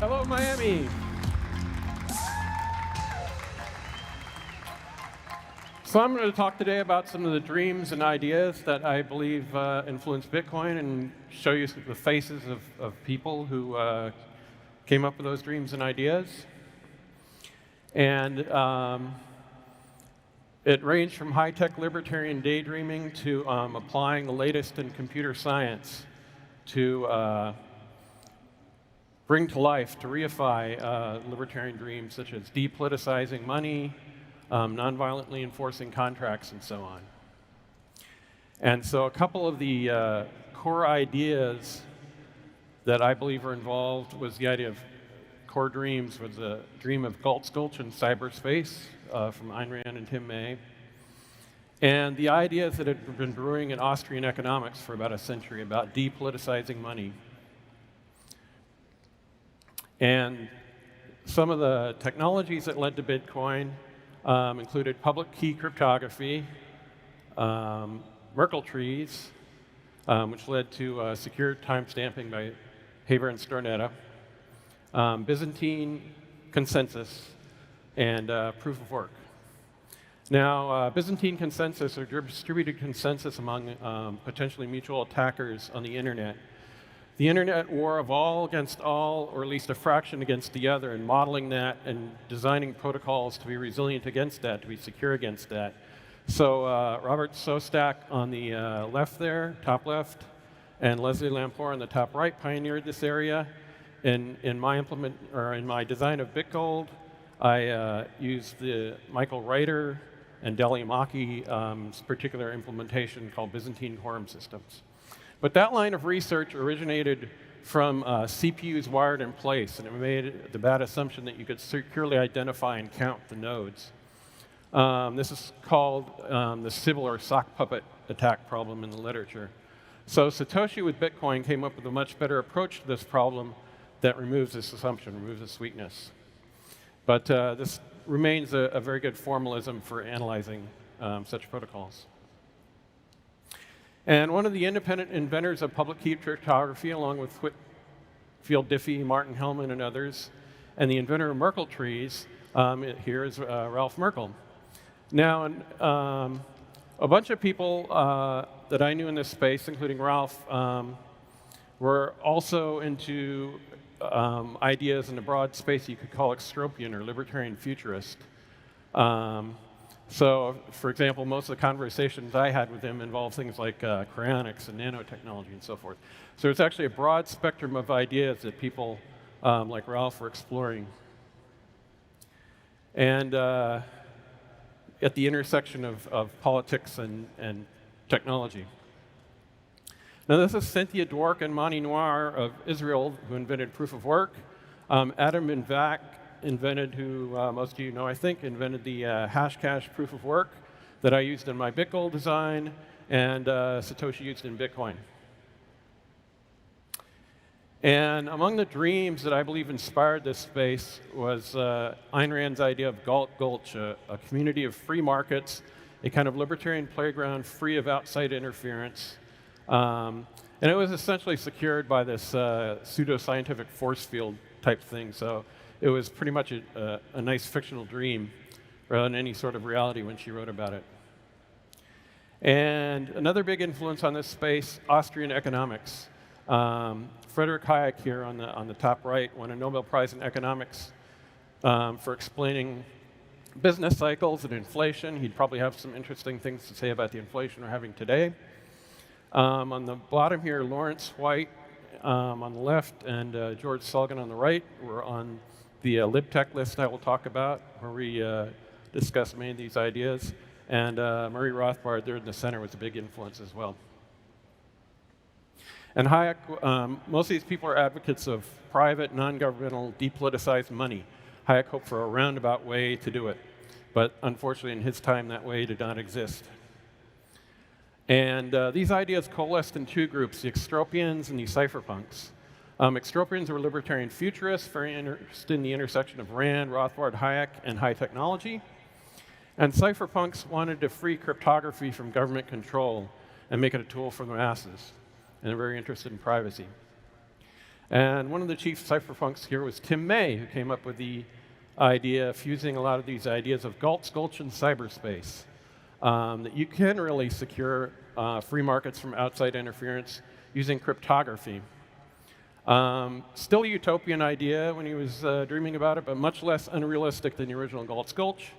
Hello, Miami. So I'm going to talk today about some of the dreams and ideas that I believe influenced Bitcoin and show you the faces of people who came up with those dreams and ideas. And it ranged from high-tech libertarian daydreaming to applying the latest in computer science to bring to life, to reify libertarian dreams such as depoliticizing money, non-violently enforcing contracts, and so on. And so a couple of the core ideas that I believe are involved was the idea of core dreams, was the dream of Galt's Gulch in cyberspace from Ayn Rand and Tim May, and the ideas that had been brewing in Austrian economics for about a century about depoliticizing money. And some of the technologies that led to Bitcoin included public key cryptography, Merkle trees, which led to secure timestamping by Haber and Stornetta, Byzantine consensus, and proof of work. Now, Byzantine consensus, or distributed consensus among potentially mutual attackers on the internet. The internet war of all against all, or at least a fraction against the other, and modeling that and designing protocols to be resilient against that, to be secure against that. So Robert Sostak on the left there, top left, and Leslie Lampour on the top right pioneered this area. In my design of BitGold, I used the Michael Reiter and Deliamaki particular implementation called Byzantine quorum systems. But that line of research originated from CPUs wired in place, and it made the bad assumption that you could securely identify and count the nodes. This is called the Sybil or sock puppet attack problem in the literature. So Satoshi with Bitcoin came up with a much better approach to this problem that removes this assumption, removes this weakness. But this remains a very good formalism for analyzing such protocols. And one of the independent inventors of public key cryptography, along with Whitfield Diffie, Martin Hellman, and others, and the inventor of Merkle trees, here is Ralph Merkle. Now, a bunch of people that I knew in this space, including Ralph, were also into ideas in the broad space you could call extropian or libertarian futurist. So, for example, most of the conversations I had with him involved things like cryonics and nanotechnology and so forth. So it's actually a broad spectrum of ideas that people like Ralph were exploring. And at the intersection of politics and technology. Now, this is Cynthia Dwork and Mani Noir of Israel, who invented proof of work. Adam Invak invented, who most of you know, I think, invented the Hashcash proof of work that I used in my BitGold design, and Satoshi used in Bitcoin. And among the dreams that I believe inspired this space was Ayn Rand's idea of Galt Gulch, a community of free markets, a kind of libertarian playground free of outside interference. And it was essentially secured by this pseudo-scientific force field type thing. So it was pretty much a nice fictional dream rather than any sort of reality when she wrote about it. And another big influence on this space, Austrian economics. Friedrich Hayek here on the top right won a Nobel Prize in economics for explaining business cycles and inflation. He'd probably have some interesting things to say about the inflation we're having today. On the bottom here, Lawrence White on the left and George Sullivan on the right were on the LibTech list I will talk about, where we discuss many of these ideas. And Murray Rothbard there in the center was a big influence as well. And Hayek, most of these people are advocates of private, non-governmental, depoliticized money. Hayek hoped for a roundabout way to do it. But unfortunately, in his time, that way did not exist. And these ideas coalesced in two groups, the extropians and the cypherpunks. Extropians were libertarian futurists, very interested in the intersection of Rand, Rothbard, Hayek, and high technology. And cypherpunks wanted to free cryptography from government control and make it a tool for the masses. And they're very interested in privacy. And one of the chief cypherpunks here was Tim May, who came up with the idea of fusing a lot of these ideas of Galt's Gulch in cyberspace, that you can really secure free markets from outside interference using cryptography. Still a utopian idea when he was dreaming about it, but much less unrealistic than the original Galt's Gulch,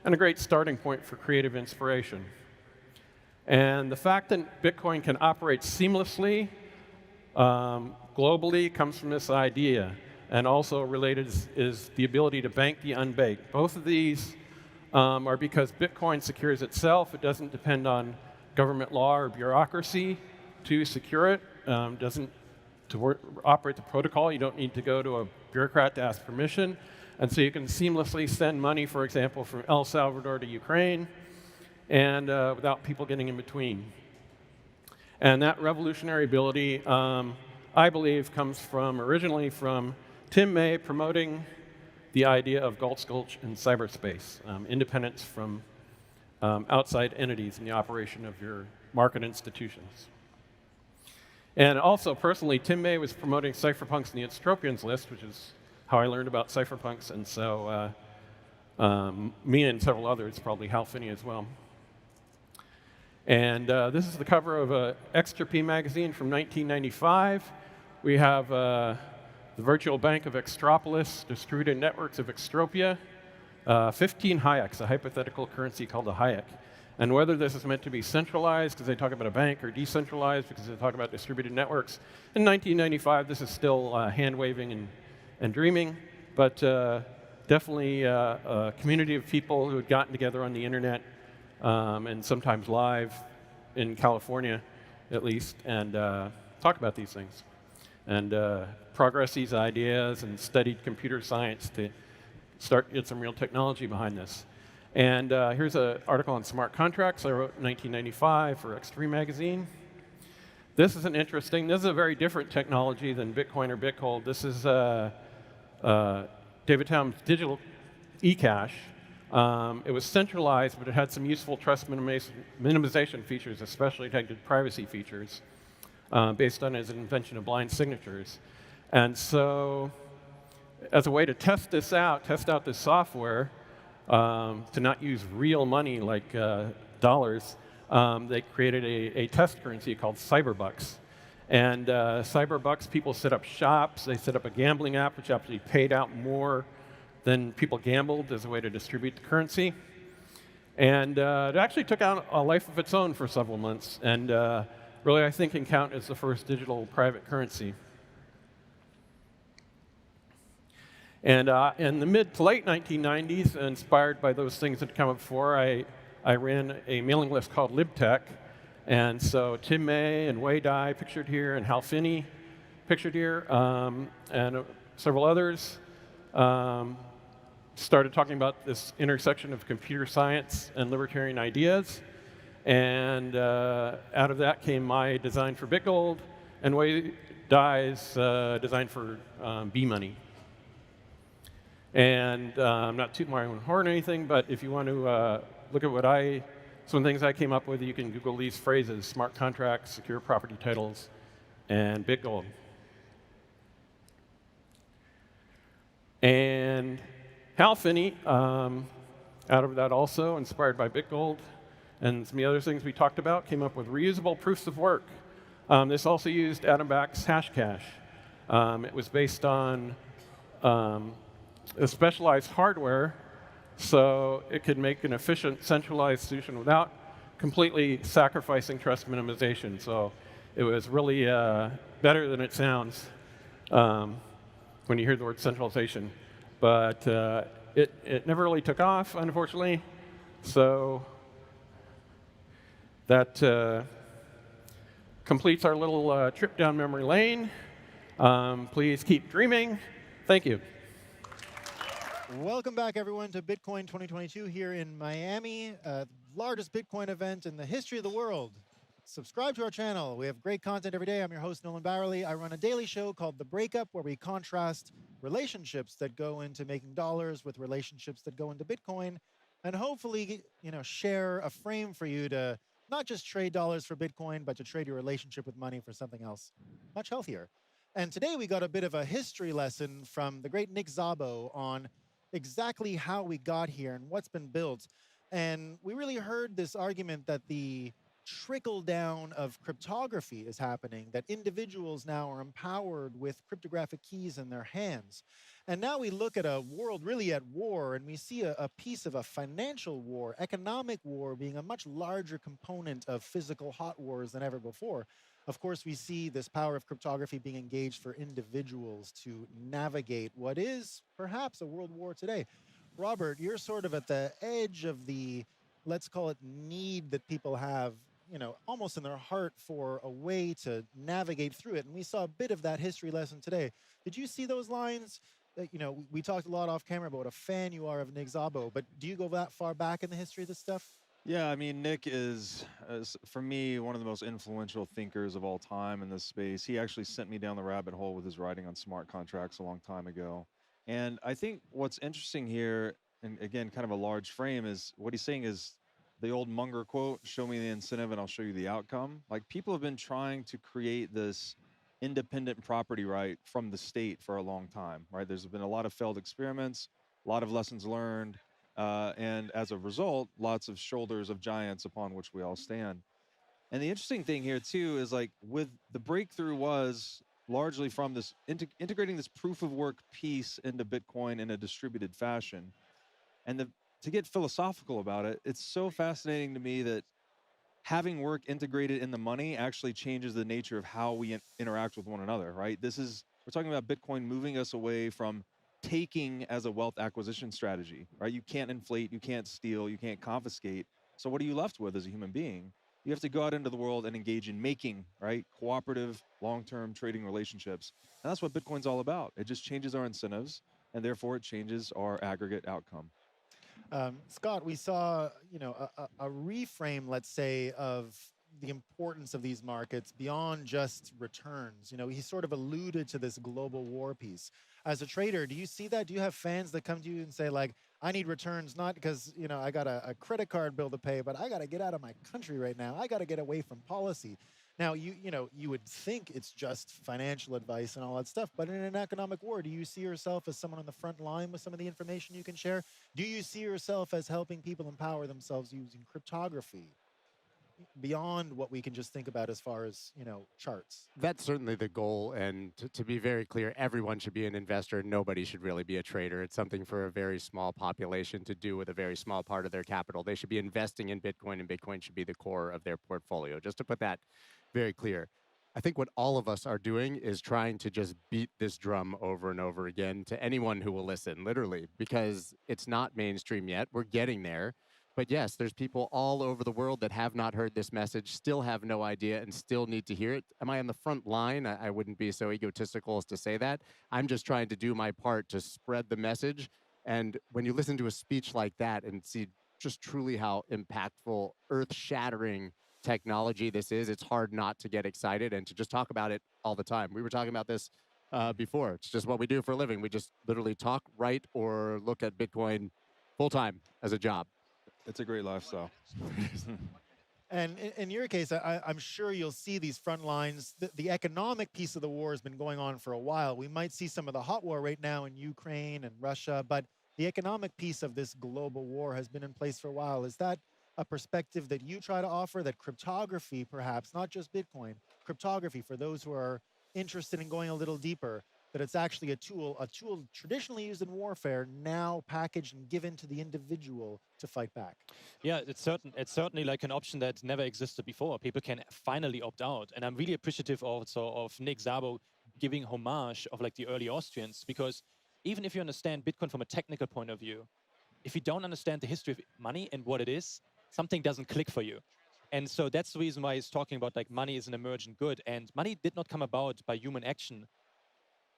and a great starting point for creative inspiration. And the fact that Bitcoin can operate seamlessly globally comes from this idea. And also related is the ability to bank the unbanked. Both of these are because Bitcoin secures itself. It doesn't depend on government law or bureaucracy to secure it. To operate the protocol, you don't need to go to a bureaucrat to ask permission. And so you can seamlessly send money, for example, from El Salvador to Ukraine, and without people getting in between. And that revolutionary ability, I believe, comes originally from Tim May promoting the idea of Galt's Gulch in cyberspace, independence from outside entities in the operation of your market institutions. And also, personally, Tim May was promoting cypherpunks in the Instropians list, which is how I learned about cypherpunks, and so me and several others, probably Hal Finney as well. And this is the cover of Extropy magazine from 1995. We have the virtual bank of Extropolis, distributed networks of Extropia, 15 Hayeks, a hypothetical currency called a Hayek. And whether this is meant to be centralized because they talk about a bank, or decentralized because they talk about distributed networks, in 1995 this is still hand-waving and dreaming, but definitely a community of people who had gotten together on the internet, and sometimes live in California at least, and talk about these things. And progress these ideas and studied computer science to get some real technology behind this. And here's an article on smart contracts I wrote in 1995 for X3 magazine. This is this is a very different technology than Bitcoin or BitGold. This is David Taum's digital eCash. It was centralized, but it had some useful trust minimization features, especially protected privacy features, based on his invention of blind signatures. And so, as a way to test this out, test out this software, to not use real money like dollars, they created a test currency called Cyberbucks. And Cyberbucks, people set up shops, they set up a gambling app which actually paid out more than people gambled as a way to distribute the currency. And it actually took on a life of its own for several months, and really I think can count as the first digital private currency. And in the mid to late 1990s, inspired by those things that had come before, I ran a mailing list called LibTech. And so Tim May and Wei Dai, pictured here, and Hal Finney, pictured here, and several others, started talking about this intersection of computer science and libertarian ideas. And out of that came my design for BitGold, and Wei Dai's design for B-Money. And I'm not tooting my own horn or anything, but if you want to look at some things I came up with, you can Google these phrases: smart contracts, secure property titles, and BitGold. And Hal Finney, out of that also, inspired by BitGold, and some of the other things we talked about, came up with reusable proofs of work. This also used Adam Back's Hashcash. It was based on a specialized hardware, so it could make an efficient centralized solution without completely sacrificing trust minimization. So it was really better than it sounds when you hear the word centralization. But it never really took off, unfortunately. So that completes our little trip down memory lane. Please keep dreaming. Thank you. Welcome back, everyone, to Bitcoin 2022 here in Miami, largest Bitcoin event in the history of the world. Subscribe to our channel. We have great content every day. I'm your host, Nolan Bowerly. I run a daily show called The Breakup, where we contrast relationships that go into making dollars with relationships that go into Bitcoin, and hopefully, share a frame for you to not just trade dollars for Bitcoin, but to trade your relationship with money for something else much healthier. And today we got a bit of a history lesson from the great Nick Szabo on exactly how we got here and what's been built. And we really heard this argument that the trickle down of cryptography is happening, that individuals now are empowered with cryptographic keys in their hands. And now we look at a world really at war, and we see a piece of a financial war, economic war being a much larger component of physical hot wars than ever before. Of course, we see this power of cryptography being engaged for individuals to navigate what is perhaps a world war today. Robert, you're sort of at the edge of the, let's call it, need that people have, you know, almost in their heart for a way to navigate through it. And we saw a bit of that history lesson today. Did you see those lines? You know, we talked a lot off camera about what a fan you are of Nick Szabo, but do you go that far back in the history of this stuff? Yeah, I mean, Nick is, for me, one of the most influential thinkers of all time in this space. He actually sent me down the rabbit hole with his writing on smart contracts a long time ago. And I think what's interesting here, and again, kind of a large frame, is what he's saying is the old Munger quote, show me the incentive and I'll show you the outcome. Like, people have been trying to create this independent property right from the state for a long time, right? There's been a lot of failed experiments, a lot of lessons learned, and as a result, lots of shoulders of giants upon which we all stand. And the interesting thing here too is, like, with the breakthrough was largely from this integrating this proof of work piece into Bitcoin in a distributed fashion. And to get philosophical about it, it's so fascinating to me that having work integrated in the money actually changes the nature of how we interact with one another, right? We're talking about Bitcoin moving us away from taking as a wealth acquisition strategy, right? You can't inflate, you can't steal, you can't confiscate. So what are you left with as a human being? You have to go out into the world and engage in making, right? Cooperative, long-term trading relationships. And that's what Bitcoin's all about. It just changes our incentives, and therefore it changes our aggregate outcome. Scott, we saw, you know, a reframe, let's say, of the importance of these markets beyond just returns. You know, he sort of alluded to this global war piece. As a trader, do you see that? Do you have fans that come to you and say, like, I need returns, not because, you know, I got a credit card bill to pay, but I got to get out of my country right now. I got to get away from policy. Now, you know, you would think it's just financial advice and all that stuff, but in an economic war, do you see yourself as someone on the front line with some of the information you can share? Do you see yourself as helping people empower themselves using cryptography beyond what we can just think about as far as, you know, charts? That's certainly the goal. And to be very clear, everyone should be an investor. Nobody should really be a trader. It's something for a very small population to do with a very small part of their capital. They should be investing in Bitcoin, and Bitcoin should be the core of their portfolio. Just to put that very clear. I think what all of us are doing is trying to just beat this drum over and over again to anyone who will listen, literally, because it's not mainstream yet. We're getting there. But yes, there's people all over the world that have not heard this message, still have no idea, and still need to hear it. Am I on the front line? I wouldn't be so egotistical as to say that. I'm just trying to do my part to spread the message. And when you listen to a speech like that and see just truly how impactful, earth-shattering technology this is, it's hard not to get excited and to just talk about it all the time. We were talking about this before. It's just what we do for a living. We just literally talk, write, or look at Bitcoin full-time as a job. It's a great lifestyle. And in your case, I'm sure you'll see these front lines. The economic piece of the war has been going on for a while. We might see some of the hot war right now in Ukraine and Russia, but the economic piece of this global war has been in place for a while. Is that a perspective that you try to offer, that cryptography, perhaps, not just Bitcoin, cryptography, for those who are interested in going a little deeper, that it's actually a tool traditionally used in warfare, now packaged and given to the individual to fight back? Yeah, it's certainly like an option that never existed before. People can finally opt out. And I'm really appreciative also of Nick Szabo giving homage of like the early Austrians, because even if you understand Bitcoin from a technical point of view, if you don't understand the history of money and what it is, something doesn't click for you. And so that's the reason why he's talking about like money is an emergent good. And money did not come about by human action.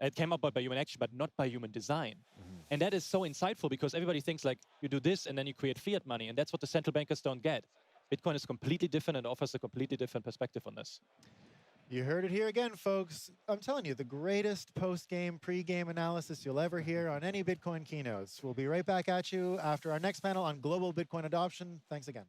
It came about by human action, but not by human design. And that is so insightful, because everybody thinks like you do this and then you create fiat money. And that's what the central bankers don't get. Bitcoin is completely different and offers a completely different perspective on this. You heard it here again, folks. I'm telling you, the greatest post-game, pre-game analysis you'll ever hear on any Bitcoin keynotes. We'll be right back at you after our next panel on global Bitcoin adoption. Thanks again.